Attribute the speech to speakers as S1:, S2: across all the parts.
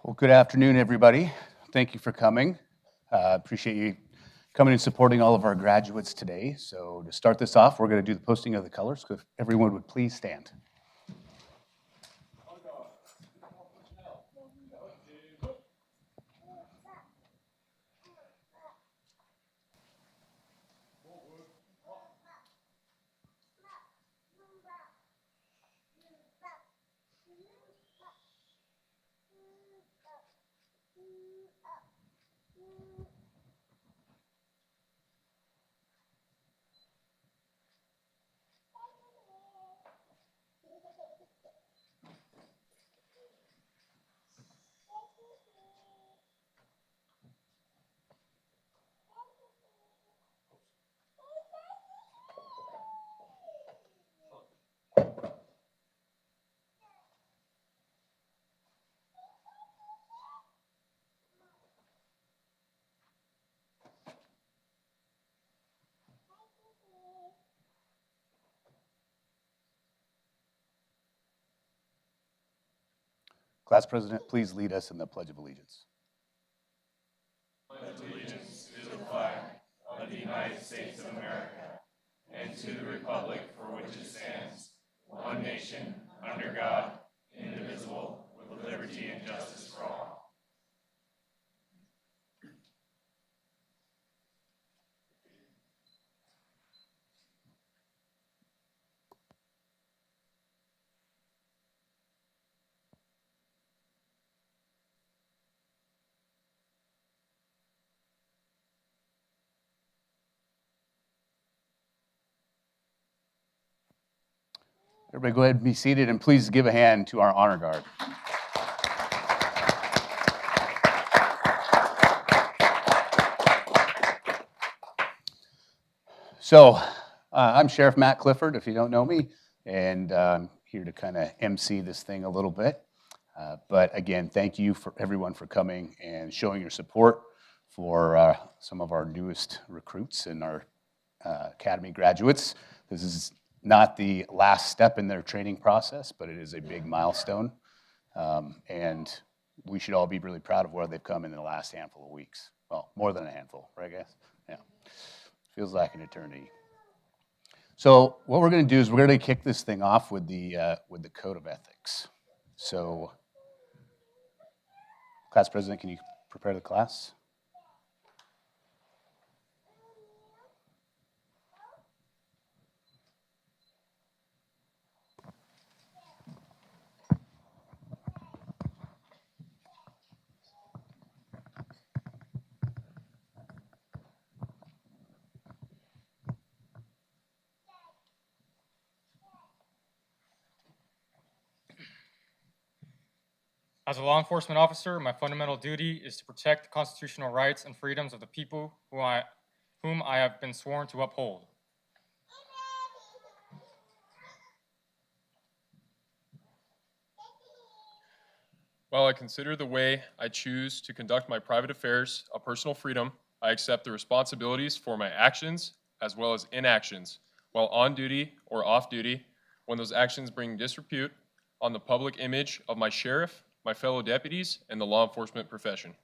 S1: Well, good afternoon, everybody. Thank you for coming. Appreciate you coming and supporting all of our graduates today. So to start this off, we're going to do the posting of the colors. So if everyone would please stand. Class President, please lead us in the Pledge of Allegiance.
S2: Pledge allegiance to the flag of the United States of America and to the republic for which it stands, one nation, under God, indivisible, with liberty and justice for all.
S1: Everybody go ahead and be seated, and please give a hand to our honor guard. So I'm Sheriff Matt Clifford, if you don't know me, and I'm here to kind of MC this thing a little bit. But again, thank you for everyone for coming and showing your support for some of our newest recruits and our Academy graduates. This is not the last step in their training process, but it is a big milestone. And we should all be really proud of where they've come in the last handful of weeks. Well, more than a handful, right, guys? Yeah. Feels like an eternity. So what we're going to do is we're going to kick this thing off with the code of ethics. So, Class President, can you prepare the class?
S3: As a law enforcement officer, my fundamental duty is to protect the constitutional rights and freedoms of the people whom I have been sworn to uphold.
S4: While I consider the way I choose to conduct my private affairs a personal freedom, I accept the responsibilities for my actions as well as inactions while on duty or off duty when those actions bring disrepute on the public image of my sheriff, my fellow deputies, and the law enforcement profession.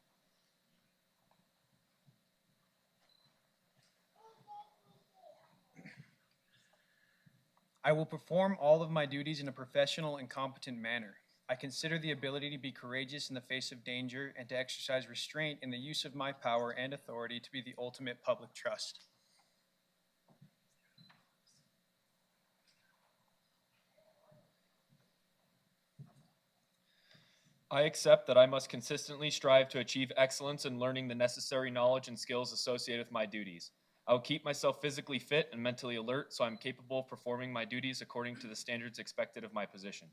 S5: I will perform all of my duties in a professional and competent manner. I consider the ability to be courageous in the face of danger and to exercise restraint in the use of my power and authority to be the ultimate public trust.
S4: I accept that I must consistently strive to achieve excellence in learning the necessary knowledge and skills associated with my duties. I will keep myself physically fit and mentally alert so I'm capable of performing my duties according to the standards expected of my position.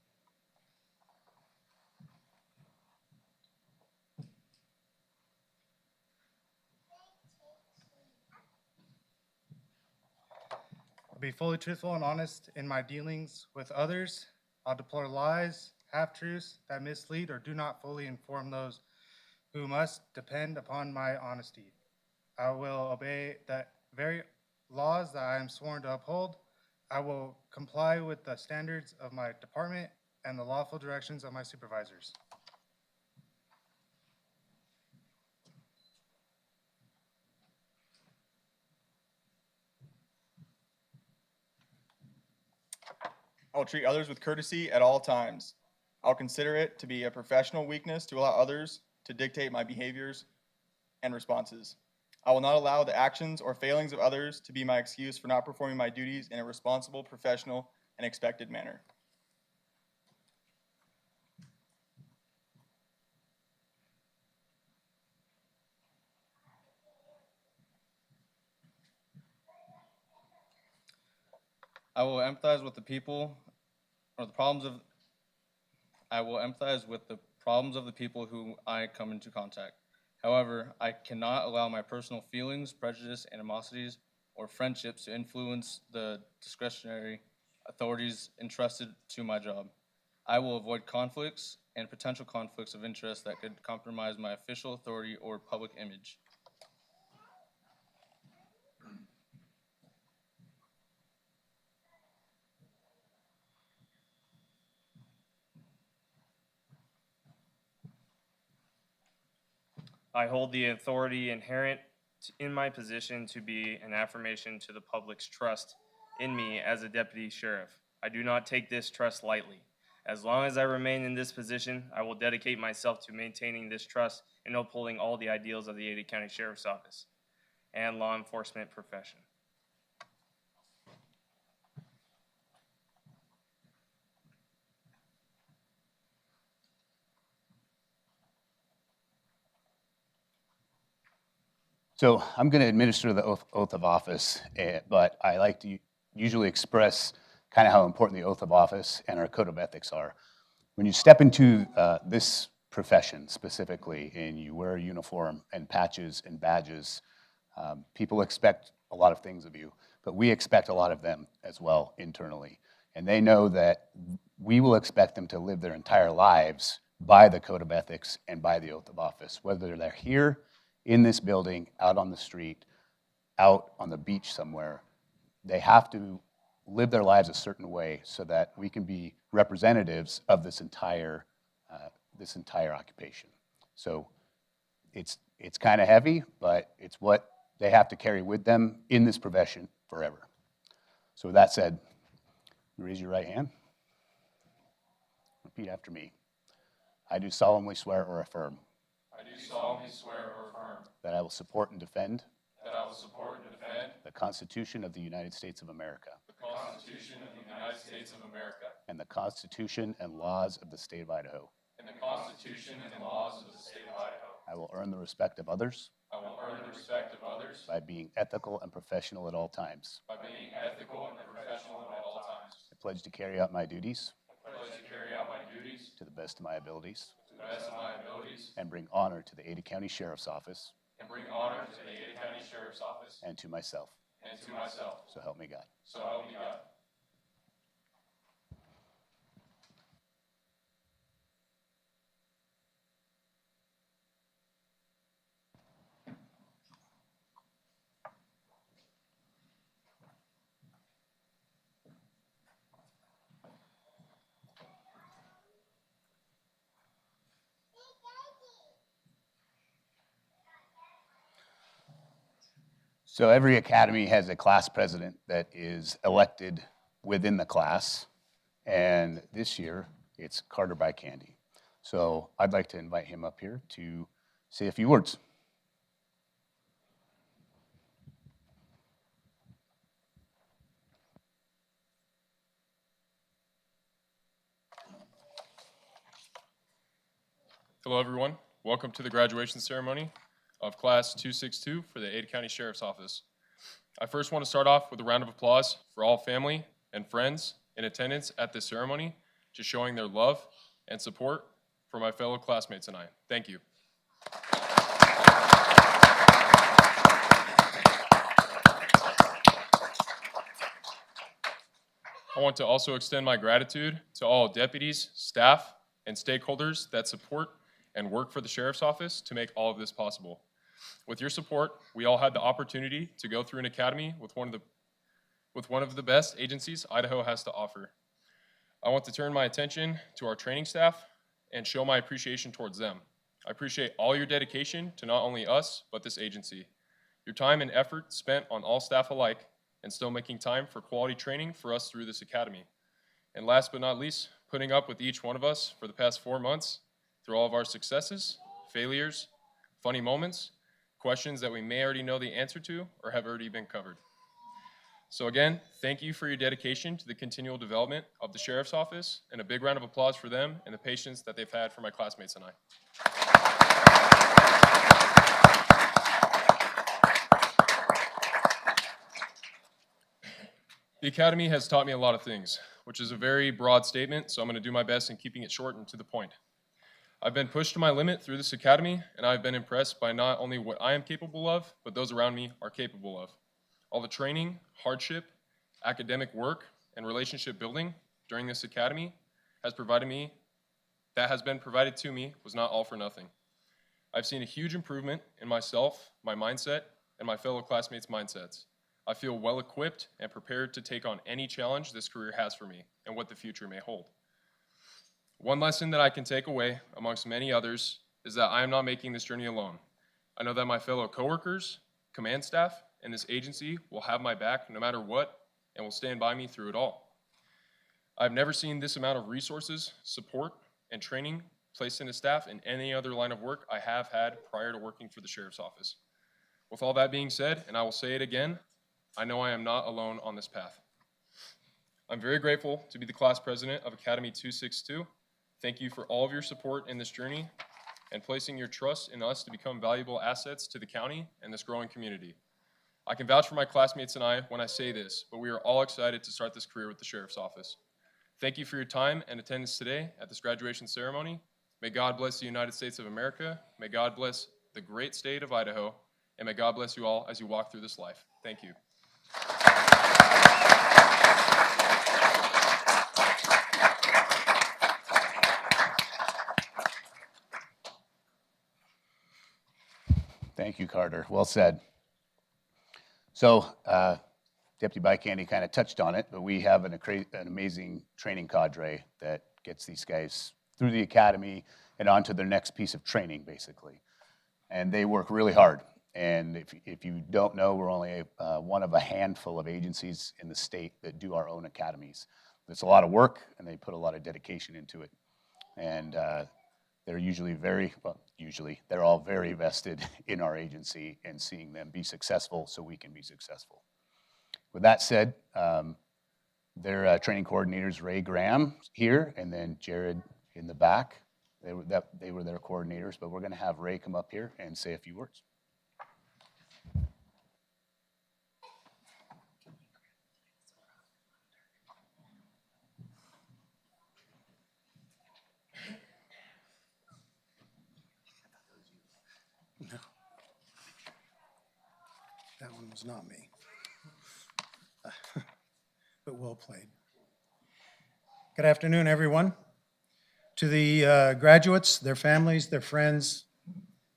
S6: I'll be fully truthful and honest in my dealings with others. I'll deplore lies, half-truths that mislead or do not fully inform those who must depend upon my honesty. I will obey the very laws that I am sworn to uphold. I will comply with the standards of my department and the lawful directions of my supervisors.
S7: I will treat others with courtesy at all times. I'll consider it to be a professional weakness to allow others to dictate my behaviors and responses. I will not allow the actions or failings of others to be my excuse for not performing my duties in a responsible, professional, and expected manner.
S8: I will empathize with the people or the problems of I will empathize with the problems of the people who I come into contact. However, I cannot allow my personal feelings, prejudice, animosities, or friendships to influence the discretionary authorities entrusted to my job. I will avoid conflicts and potential conflicts of interest that could compromise my official authority or public image.
S2: I hold the authority inherent in my position to be an affirmation to the public's trust in me as a deputy sheriff. I do not take this trust lightly. As long as I remain in this position, I will dedicate myself to maintaining this trust and upholding all the ideals of the Ada County Sheriff's Office and law enforcement profession.
S1: So I'm going to administer the oath of office, but I like to usually express kind of how important the oath of office and our code of ethics are. When you step into this profession specifically and you wear a uniform and patches and badges, people expect a lot of things of you, but we expect a lot of them as well internally. And they know that we will expect them to live their entire lives by the code of ethics and by the oath of office, whether they're here in this building, out on the street, out on the beach somewhere. They have to live their lives a certain way so that we can be representatives of this entire occupation. So it's kind of heavy, but it's what they have to carry with them in this profession forever. So with that said, raise your right hand. Repeat after me. I do solemnly swear or affirm
S4: I do solemnly swear or affirm
S1: that I will support and defend
S4: that I will support and defend
S1: the Constitution of the United States of America
S4: the Constitution of the United States of America
S1: and the Constitution and laws of the state of Idaho.
S4: and the Constitution and laws of the state of Idaho.
S1: I will earn the respect of others
S4: I will earn the respect of others
S1: by being ethical and professional at all times.
S4: by being ethical and professional at all times.
S1: I pledge to carry out my duties
S4: I pledge to carry out my duties
S1: to the best of my abilities
S4: to the best of my abilities
S1: and bring honor to the Ada County Sheriff's Office
S4: and bring honor to the Ada County Sheriff's Office
S1: and to myself.
S4: and to myself.
S1: So help me God.
S4: So help me God.
S1: So every academy has a class president that is elected within the class. And this year, it's Carter Bycandy. So I'd like to invite him up here to say a few words.
S4: Hello, everyone. Welcome to the graduation ceremony of Class 262 for the Ada County Sheriff's Office. I first want to start off with a round of applause for all family and friends in attendance at this ceremony, just showing their love and support for my fellow classmates and I. Thank you. I want to also extend my gratitude to all deputies, staff, and stakeholders that support and work for the Sheriff's Office to make all of this possible. With your support, we all had the opportunity to go through an academy with one of the best agencies Idaho has to offer. I want to turn my attention to our training staff and show my appreciation towards them. I appreciate all your dedication to not only us, but this agency. Your time and effort spent on all staff alike and still making time for quality training for us through this academy. And last but not least, putting up with each one of us for the past 4 months through all of our successes, failures, funny moments, questions that we may already know the answer to or have already been covered. So again, thank you for your dedication to the continual development of the Sheriff's Office, and a big round of applause for them and the patience that they've had for my classmates and I. The Academy has taught me a lot of things, which is a very broad statement, so I'm going to do my best in keeping it short and to the point. I've been pushed to my limit through this Academy, and I've been impressed by not only what I am capable of, but those around me are capable of. All the training, hardship, academic work, and relationship building during this Academy has been provided to me was not all for nothing. I've seen a huge improvement in myself, my mindset, and my fellow classmates' mindsets. I feel well equipped and prepared to take on any challenge this career has for me and what the future may hold. One lesson that I can take away, amongst many others, is that I am not making this journey alone. I know that my fellow coworkers, command staff, and this agency will have my back no matter what and will stand by me through it all. I've never seen this amount of resources, support, and training placed into staff in any other line of work I have had prior to working for the Sheriff's Office. With all that being said, and I will say it again, I know I am not alone on this path. I'm very grateful to be the class president of Academy 262. Thank you for all of your support in this journey and placing your trust in us to become valuable assets to the county and this growing community. I can vouch for my classmates and I when I say this, but we are all excited to start this career with the Sheriff's Office. Thank you for your time and attendance today at this graduation ceremony. May God bless the United States of America. May God bless the great state of Idaho. And may God bless you all as you walk through this life. Thank you.
S1: Thank you, Carter. Well said. So, Deputy Bycandy kind of touched on it, but we have an amazing training cadre that gets these guys through the academy and on to their next piece of training, basically. And they work really hard. And if you don't know, we're only one of a handful of agencies in the state that do our own academies. It's a lot of work, and they put a lot of dedication into it. And they're they're all very vested in our agency and seeing them be successful so we can be successful. With that said, their training coordinators, Ray Graham here, and then Jared in the back. They were their coordinators, but we're going to have Ray come up here and say a few words.
S9: That one was not me. But well played. Good afternoon, everyone. To the graduates, their families, their friends,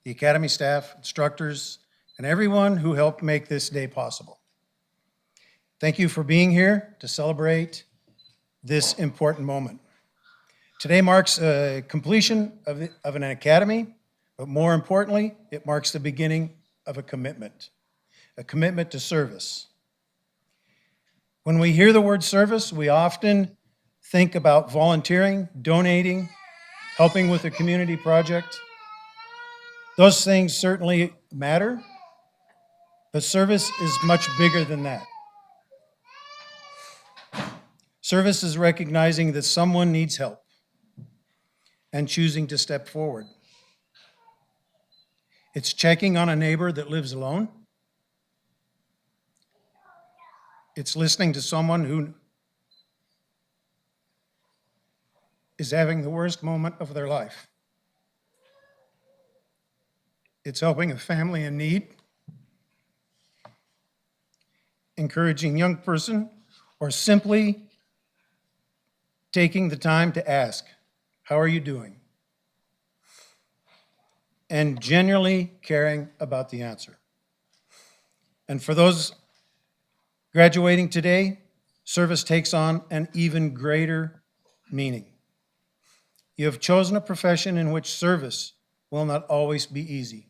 S9: the academy staff, instructors, and everyone who helped make this day possible. Thank you for being here to celebrate this important moment. Today marks completion of an academy, but more importantly, it marks the beginning of a commitment to service. When we hear the word service, we often think about volunteering, donating, helping with a community project. Those things certainly matter, but service is much bigger than that. Service is recognizing that someone needs help and choosing to step forward. It's checking on a neighbor that lives alone. It's listening to someone who is having the worst moment of their life. It's helping a family in need, encouraging a young person, or simply taking the time to ask, "How are you doing?" and genuinely caring about the answer. And for those graduating today, service takes on an even greater meaning. You have chosen a profession in which service will not always be easy,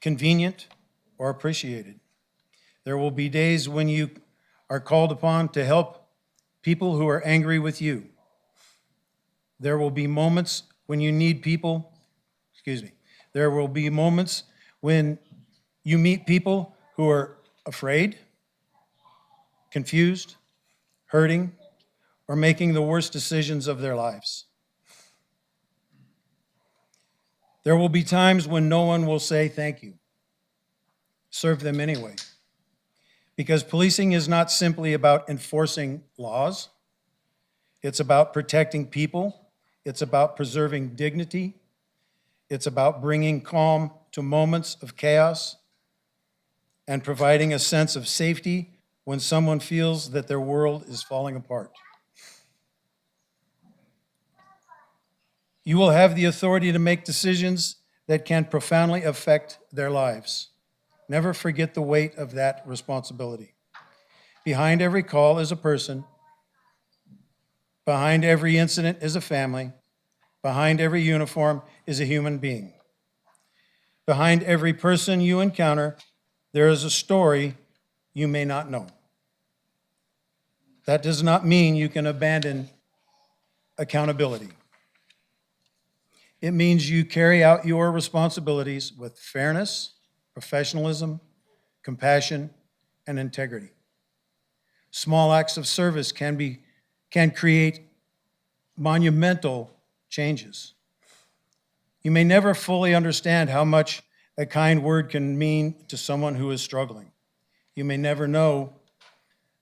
S9: convenient, or appreciated. There will be days when you are called upon to help people who are angry with you. There will be moments when you need people, there will be moments when you meet people who are afraid, confused, hurting, or making the worst decisions of their lives. There will be times when no one will say thank you. Serve them anyway. Because policing is not simply about enforcing laws. It's about protecting people. It's about preserving dignity. It's about bringing calm to moments of chaos and providing a sense of safety when someone feels that their world is falling apart. You will have the authority to make decisions that can profoundly affect their lives. Never forget the weight of that responsibility. Behind every call is a person. Behind every incident is a family. Behind every uniform is a human being. Behind every person you encounter, there is a story you may not know. That does not mean you can abandon accountability. It means you carry out your responsibilities with fairness, professionalism, compassion, and integrity. Small acts of service can create monumental changes. You may never fully understand how much a kind word can mean to someone who is struggling. You may never know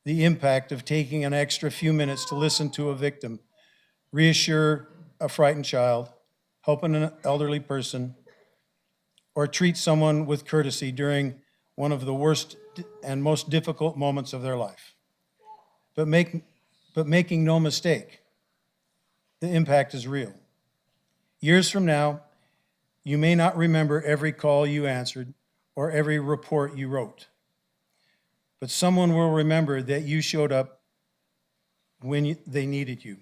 S9: the impact of taking an extra few minutes to listen to a victim, reassure a frightened child, help an elderly person, or treat someone with courtesy during one of the worst and most difficult moments of their life. But making no mistake, the impact is real. Years from now, you may not remember every call you answered or every report you wrote, but someone will remember that you showed up when they needed you.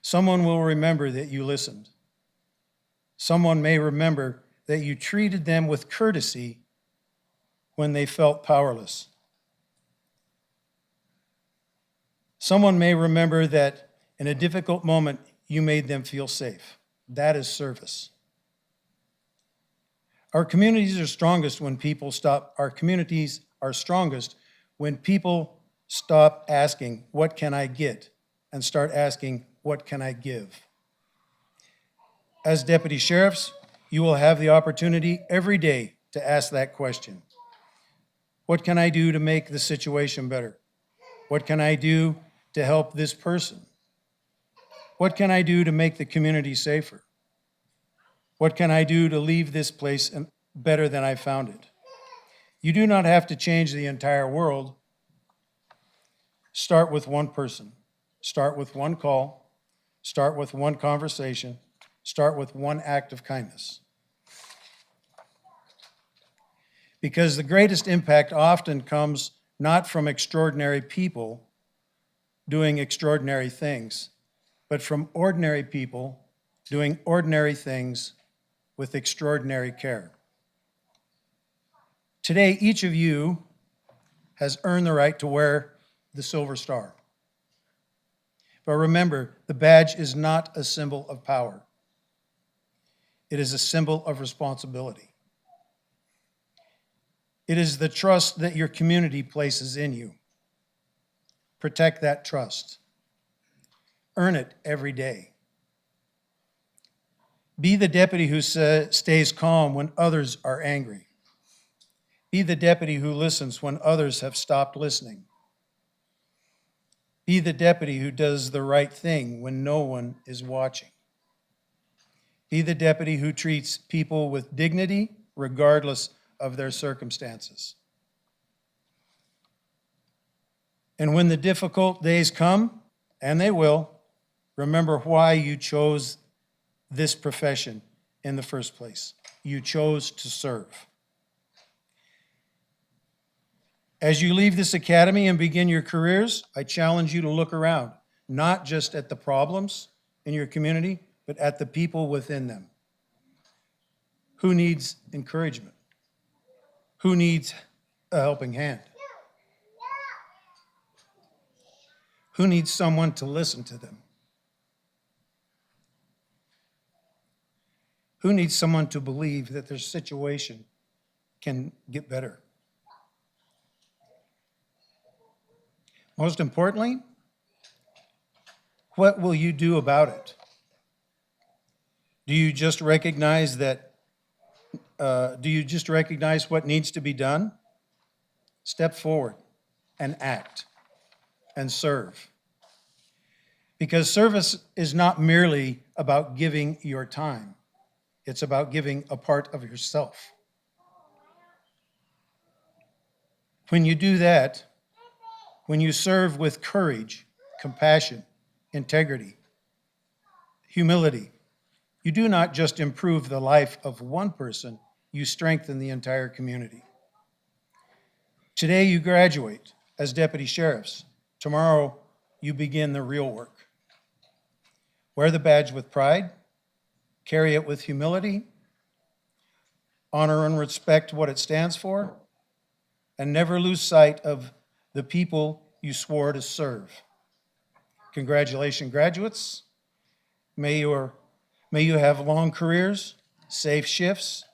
S9: Someone will remember that you listened. Someone may remember that you treated them with courtesy when they felt powerless. Someone may remember that in a difficult moment, you made them feel safe. That is service. Our communities are strongest when people stop asking, what can I get? And start asking, what can I give? As deputy sheriffs, you will have the opportunity every day to ask that question. What can I do to make the situation better? What can I do to help this person? What can I do to make the community safer? What can I do to leave this place better than I found it? You do not have to change the entire world. Start with one person. Start with one call. Start with one conversation. Start with one act of kindness. Because the greatest impact often comes not from extraordinary people doing extraordinary things, but from ordinary people doing ordinary things with extraordinary care. Today, each of you has earned the right to wear the Silver Star. But remember, the badge is not a symbol of power. It is a symbol of responsibility. It is the trust that your community places in you. Protect that trust. Earn it every day. Be the deputy who stays calm when others are angry. Be the deputy who listens when others have stopped listening. Be the deputy who does the right thing when no one is watching. Be the deputy who treats people with dignity regardless of their circumstances. And when the difficult days come, and they will, remember why you chose this profession in the first place. You chose to serve. As you leave this academy and begin your careers, I challenge you to look around, not just at the problems in your community, but at the people within them. Who needs encouragement? Who needs a helping hand? Who needs someone to listen to them? Who needs someone to believe that their situation can get better? Most importantly, what will you do about it? Do you just recognize what needs to be done? Step forward and act and serve. Because service is not merely about giving your time. It's about giving a part of yourself. When you do that, when you serve with courage, compassion, integrity, humility, you do not just improve the life of one person, you strengthen the entire community. Today you graduate as deputy sheriffs. Tomorrow you begin the real work. Wear the badge with pride, carry it with humility, honor and respect what it stands for, and never lose sight of the people you swore to serve. Congratulations, graduates. May you have long careers, safe shifts,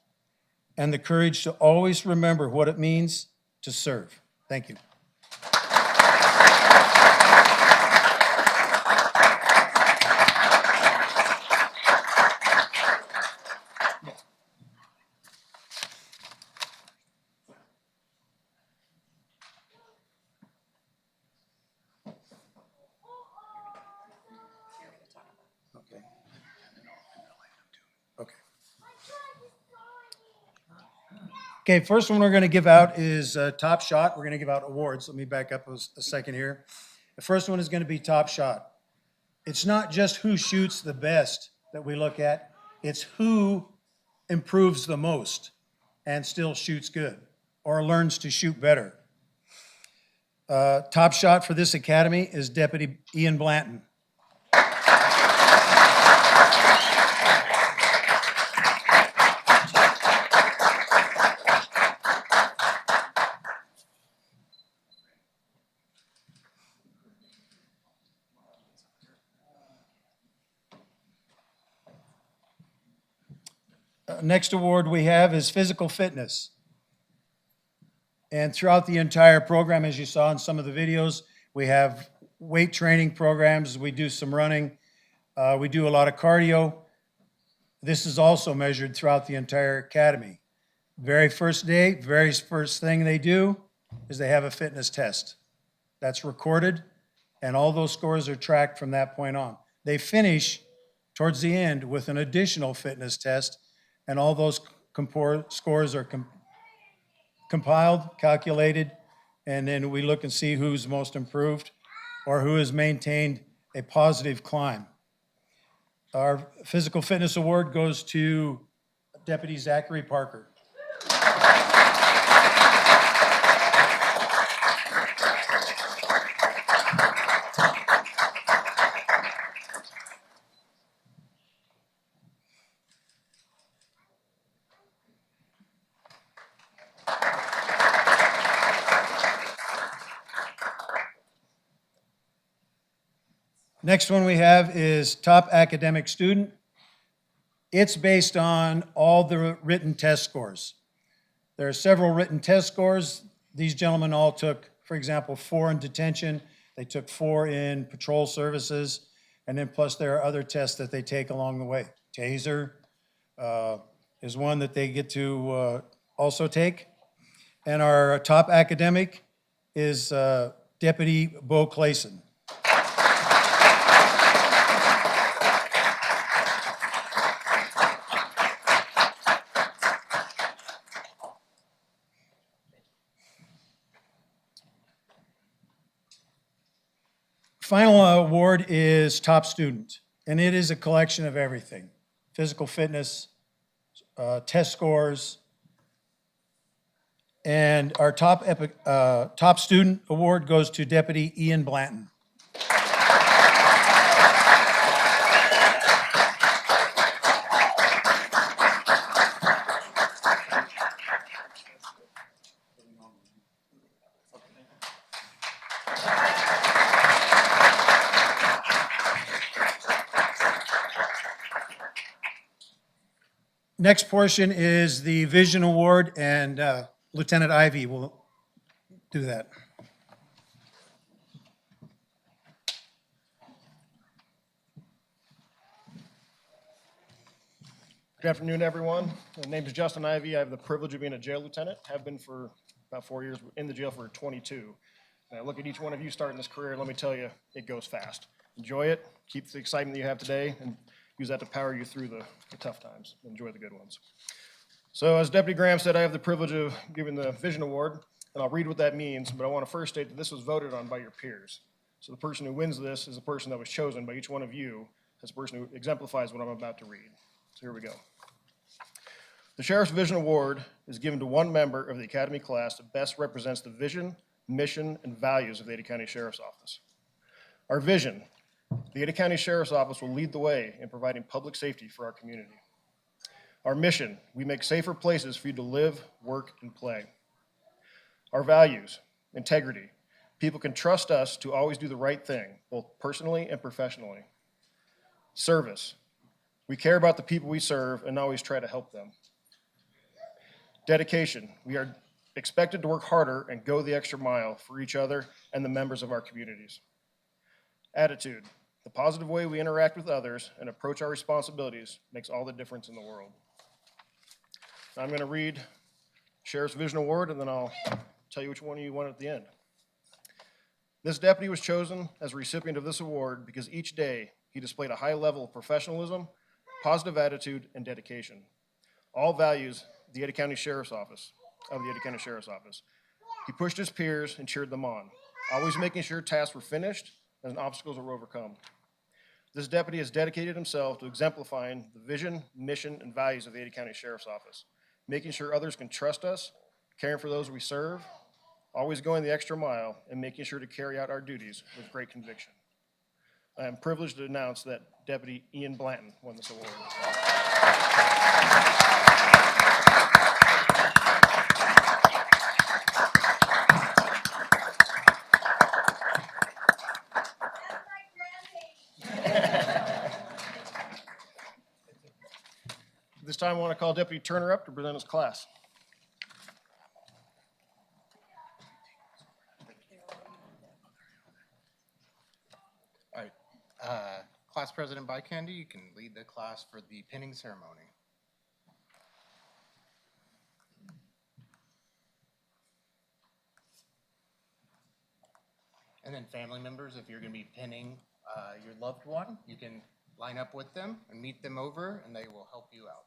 S9: and the courage to always remember what it means to serve. Thank you. Okay. Okay. Okay, first one we're going to give out is Top Shot. We're going to give out awards. Let me back up a second here. The first one is going to be Top Shot. It's not just who shoots the best that we look at. It's who improves the most and still shoots good or learns to shoot better. Top Shot for this academy is Deputy Ian Blanton. Next award we have is physical fitness. And throughout the entire program, as you saw in some of the videos, we have weight training programs. We do some running. We do a lot of cardio. This is also measured throughout the entire academy. Very first day, very first thing they do is they have a fitness test. That's recorded, and all those scores are tracked from that point on. They finish towards the end with an additional fitness test, and all those scores are compiled, calculated, and then we look and see who's most improved or who has maintained a positive climb. Our physical fitness award goes to Deputy Zachary Parker. Next one we have is top academic student. It's based on all the written test scores. There are several written test scores. These gentlemen all took, for example, 4 in detention. They took 4 in patrol services. And then plus there are other tests that they take along the way. TASER is one that they get to also take. And our top academic is Deputy Bo Clayson. Final award is top student, and it is a collection of everything. Physical fitness, test scores, and our top student award goes to Deputy Ian Blanton. Next portion is the Vision Award, and Lieutenant Ivy will do that.
S10: Good afternoon, everyone. My name is Justin Ivy. I have the privilege of being a jail lieutenant. Have been for about 4 years, in the jail for 22. And I look at each one of you starting this career, and let me tell you, it goes fast. Enjoy it, keep the excitement that you have today, and use that to power you through the tough times. Enjoy the good ones. So as Deputy Graham said, I have the privilege of giving the Vision Award, and I'll read what that means, but I want to first state that this was voted on by your peers. So the person who wins this is the person that was chosen by each one of you as the person who exemplifies what I'm about to read. So here we go. The Sheriff's Vision Award is given to one member of the Academy class that best represents the vision, mission, and values of the Ada County Sheriff's Office. Our vision: the Ada County Sheriff's Office will lead the way in providing public safety for our community. Our mission: we make safer places for you to live, work, and play. Our values: integrity. People can trust us to always do the right thing, both personally and professionally. Service. We care about the people we serve and always try to help them. Dedication. We are expected to work harder and go the extra mile for each other and the members of our communities. Attitude. The positive way we interact with others and approach our responsibilities makes all the difference in the world. Now I'm going to read Sheriff's Vision Award, and then I'll tell you which one you won at the end. This deputy was chosen as a recipient of this award because each day he displayed a high level of professionalism, positive attitude, and dedication. All values the Ada County Sheriff's Office, of the Ada County Sheriff's Office. He pushed his peers and cheered them on, always making sure tasks were finished and obstacles were overcome. This deputy has dedicated himself to exemplifying the vision, mission, and values of the Ada County Sheriff's Office, making sure others can trust us, caring for those we serve, always going the extra mile, and making sure to carry out our duties with great conviction. I am privileged to announce that Deputy Ian Blanton won this award. This time I want to call Deputy Turner up to present his class.
S11: All right, Class President Bycandy, you can lead the class for the pinning ceremony. And then family members, if you're going to be pinning your loved one, you can line up with them and meet them over, and they will help you out.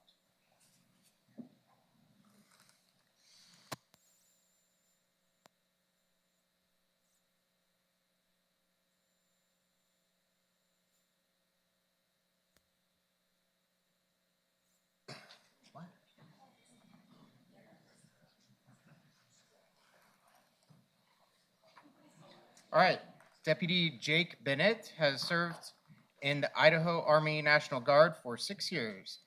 S11: All right, Deputy Jake Bennett has served in the Idaho Army National Guard for 6 years.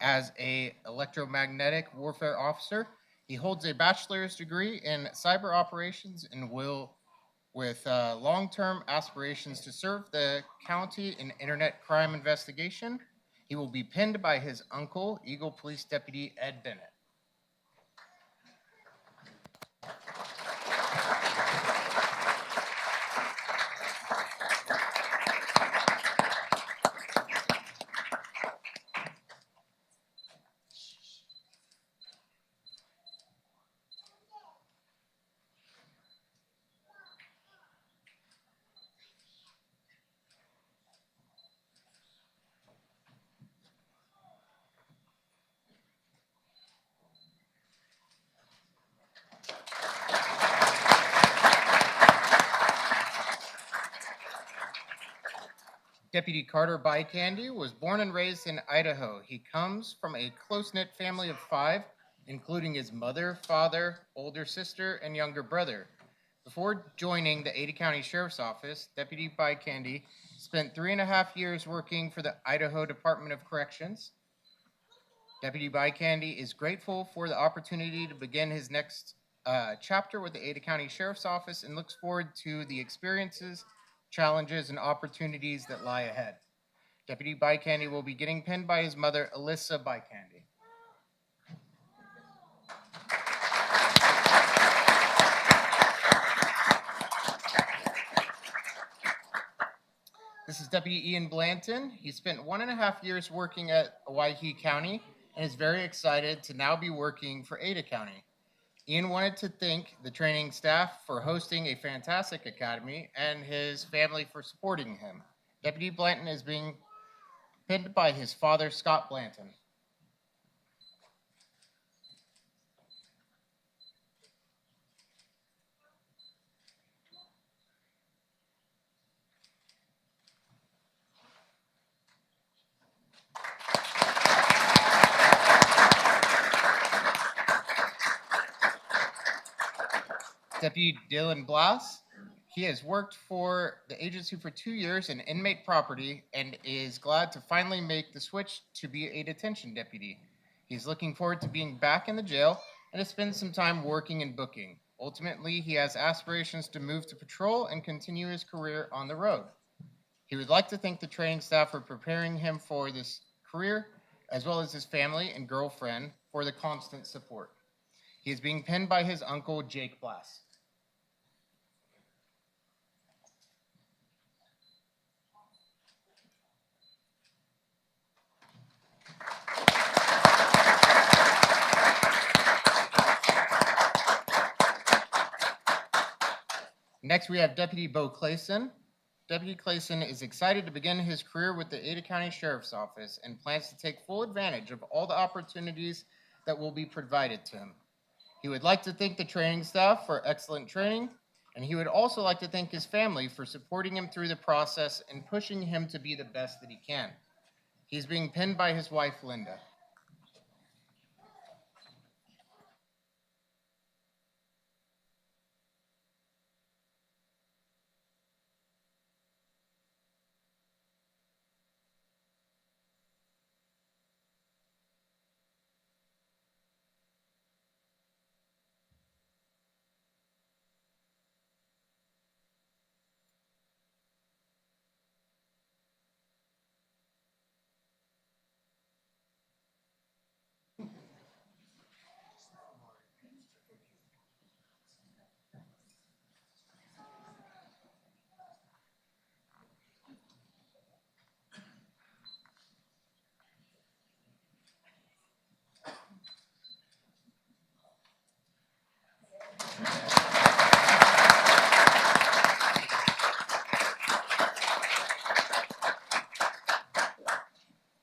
S11: As an electromagnetic warfare officer, he holds a bachelor's degree in cyber operations and will, with long-term aspirations to serve the county in internet crime investigation. He will be pinned by his uncle, Eagle Police Deputy Ed Bennett. Deputy Carter Bycandy was born and raised in Idaho. He comes from a close-knit family of 5, including his mother, father, older sister, and younger brother. Before joining the Ada County Sheriff's Office, Deputy Bycandy spent 3.5 years working for the Idaho Department of Corrections. Deputy Bycandy is grateful for the opportunity to begin his next chapter with the Ada County Sheriff's Office and looks forward to the experiences, challenges, and opportunities that lie ahead. Deputy Bycandy will be getting pinned by his mother, Alyssa Bycandy. This is Deputy Ian Blanton. He spent 1.5 years working at Owyhee County and is very excited to now be working for Ada County. Ian wanted to thank the training staff for hosting a fantastic academy and his family for supporting him. Deputy Blanton is being pinned by his father, Scott Blanton. Deputy Dylan Blass. He has worked for the agency for 2 years in inmate property and is glad to finally make the switch to be a detention deputy. He's looking forward to being back in the jail and to spend some time working and booking. Ultimately, he has aspirations to move to patrol and continue his career on the road. He would like to thank the training staff for preparing him for this career, as well as his family and girlfriend for the constant support. He is being pinned by his uncle, Jake Blass. Next, we have Deputy Bo Clayson. Deputy Clayson is excited to begin his career with the Ada County Sheriff's Office and plans to take full advantage of all the opportunities that will be provided to him. He would like to thank the training staff for excellent training, and he would also like to thank his family for supporting him through the process and pushing him to be the best that he can. He's being pinned by his wife, Linda.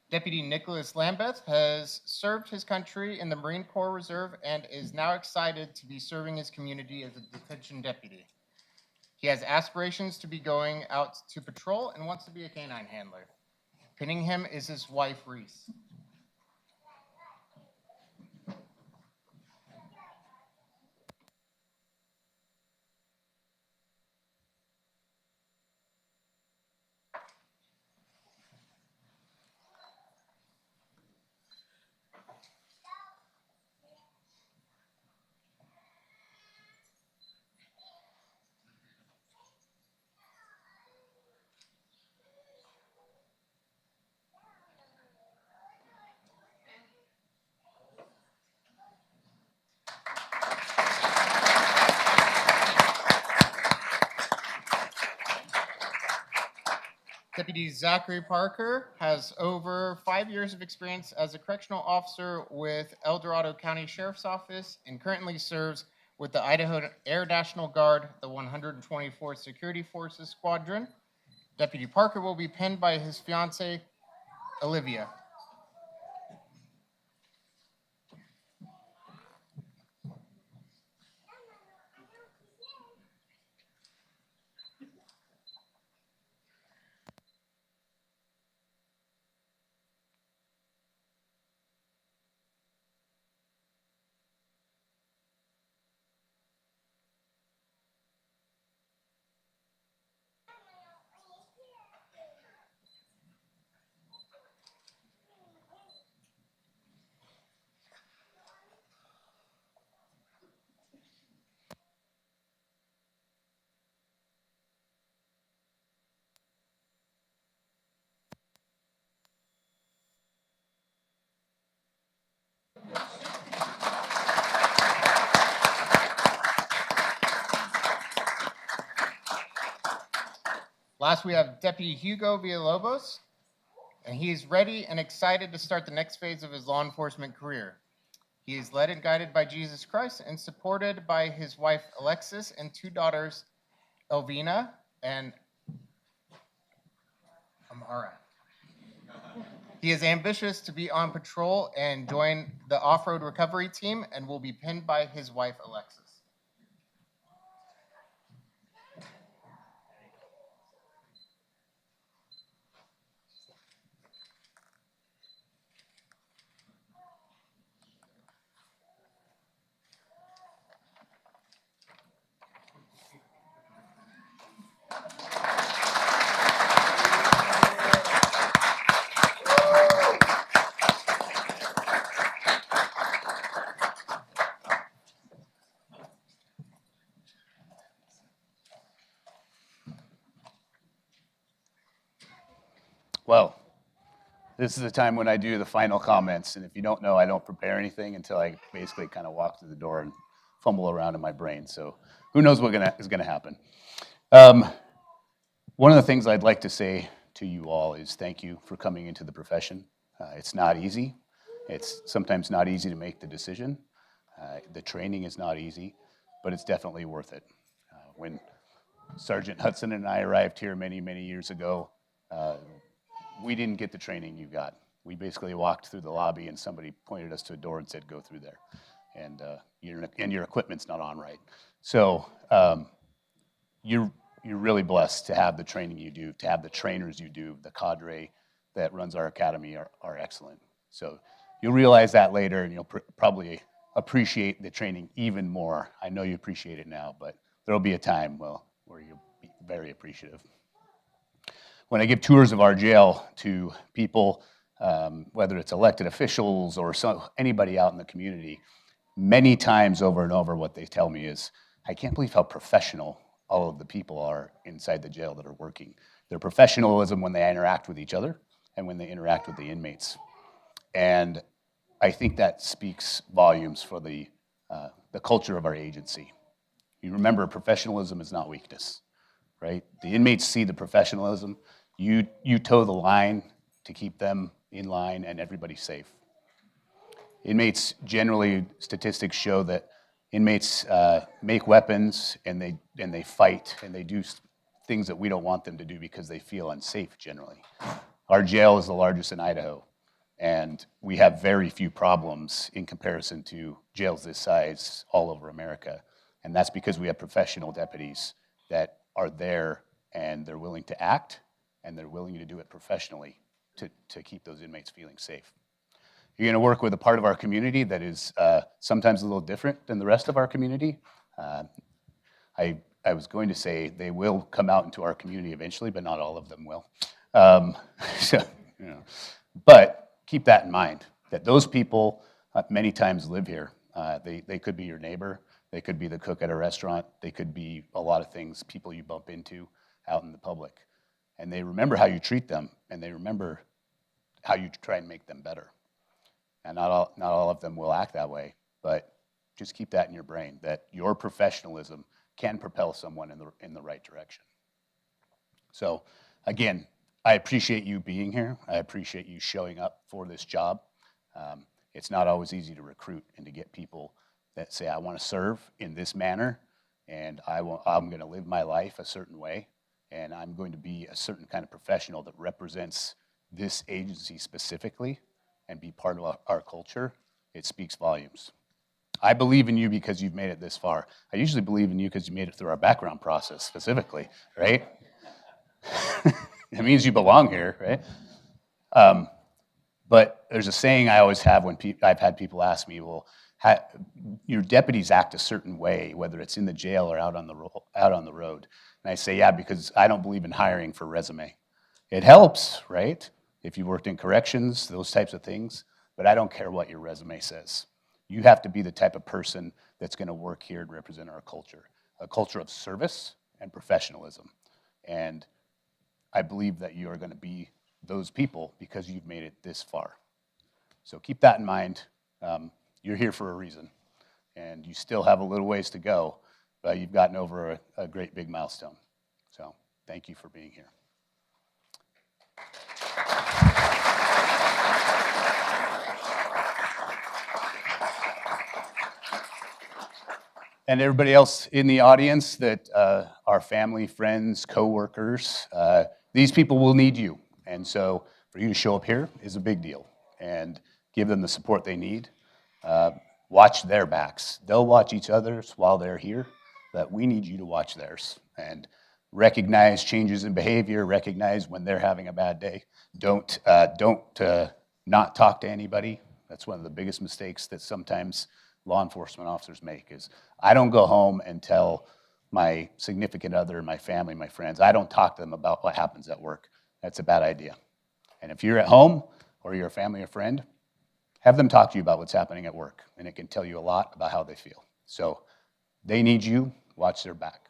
S11: Deputy Nicholas Lambeth has served his country in the Marine Corps Reserve and is now excited to be serving his community as a detention deputy. He has aspirations to be going out to patrol and wants to be a canine handler. Pinning him is his wife, Reese. Deputy Zachary Parker has over 5 years of experience as a correctional officer with El Dorado County Sheriff's Office and currently serves with the Idaho Air National Guard, the 124th Security Forces Squadron. Deputy Parker will be pinned by his fiancee, Olivia. Last, we have Deputy Hugo Villalobos, and he is ready and excited to start the next phase of his law enforcement career. He is led and guided by Jesus Christ and supported by his wife Alexis and 2 daughters, Elvina and Amara. He is ambitious to be on patrol and join the off-road recovery team and will be pinned by his wife Alexis.
S1: Well, this is the time when I do the final comments, and if you don't know, I don't prepare anything until I basically kind of walk through the door and fumble around in my brain. So who knows what is going to happen. One of the things I'd like to say to you all is thank you for coming into the profession. It's not easy. It's sometimes not easy to make the decision. The training is not easy, but it's definitely worth it. When Sergeant Hudson and I arrived here many, many years ago, we didn't get the training you got. We basically walked through the lobby and somebody pointed us to a door and said, go through there. And your equipment's not on right. So you're really blessed to have the training you do, to have the trainers you do. The cadre that runs our academy are excellent. So you'll realize that later, and you'll probably appreciate the training even more. I know you appreciate it now, but there'll be a time, where you'll be very appreciative. When I give tours of our jail to people, whether it's elected officials or anybody out in the community, many times over and over what they tell me is, I can't believe how professional all of the people are inside the jail that are working. Their professionalism when they interact with each other and when they interact with the inmates. And I think that speaks volumes for the culture of our agency. You remember, professionalism is not weakness, right? The inmates see the professionalism. You toe the line to keep them in line and everybody safe. Inmates, generally, statistics show that inmates make weapons and they fight and they do things that we don't want them to do because they feel unsafe generally. Our jail is the largest in Idaho, and we have very few problems in comparison to jails this size all over America. And that's because we have professional deputies that are there and they're willing to act and they're willing to do it professionally to keep those inmates feeling safe. You're going to work with a part of our community that is sometimes a little different than the rest of our community. I was going to say they will come out into our community eventually, but not all of them will. But keep that in mind, that those people many times live here. They could be your neighbor. They could be the cook at a restaurant. They could be a lot of things, people you bump into out in the public. And they remember how you treat them, and they remember how you try and make them better. And not all of them will act that way, but just keep that in your brain, that your professionalism can propel someone in the right direction. So again, I appreciate you being here. I appreciate you showing up for this job. It's not always easy to recruit and to get people that say, I want to serve in this manner, and I'm going to live my life a certain way, and I'm going to be a certain kind of professional that represents this agency specifically and be part of our culture. It speaks volumes. I believe in you because you've made it this far. I usually believe in you because you made it through our background process specifically, right? It means you belong here, right? But there's a saying I always have when I've had people ask me, well, your deputies act a certain way, whether it's in the jail or out on the road. And I say, yeah, because I don't believe in hiring for resume. It helps, right? If you worked in corrections, those types of things, but I don't care what your resume says. You have to be the type of person that's going to work here and represent our culture, a culture of service and professionalism. And I believe that you are going to be those people because you've made it this far. So keep that in mind. You're here for a reason, and you still have a little ways to go, but you've gotten over a great big milestone. So thank you for being here. And everybody else in the audience that are family, friends, coworkers, these people will need you. And so for you to show up here is a big deal, and give them the support they need. Watch their backs. They'll watch each other's while they're here, but we need you to watch theirs and recognize changes in behavior, recognize when they're having a bad day. Don't not talk to anybody. That's one of the biggest mistakes that sometimes law enforcement officers make is, I don't go home and tell my significant other, my family, my friends, I don't talk to them about what happens at work. That's a bad idea. And if you're at home or you're a family or friend, have them talk to you about what's happening at work, and it can tell you a lot about how they feel. So they need you, watch their back.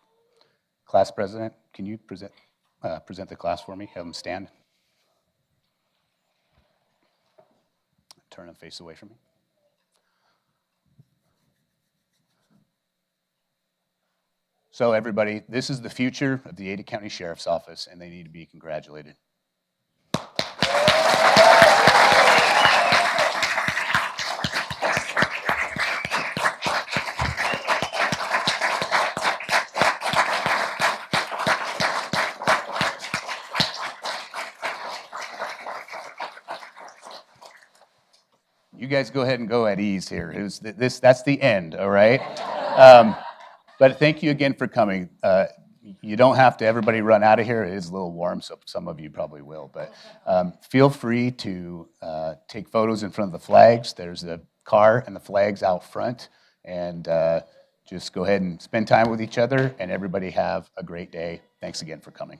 S1: Class president, can you present the class for me? Have them stand. Turn and face away from me. So everybody, this is the future of the Ada County Sheriff's Office, and they need to be congratulated. You guys go ahead and go at ease here. That's the end, all right? But thank you again for coming. You don't have to, everybody run out of here. It is a little warm, so some of you probably will. But feel free to take photos in front of the flags. There's a car and the flags out front. And just go ahead and spend time with each other, and everybody have a great day. Thanks again for coming.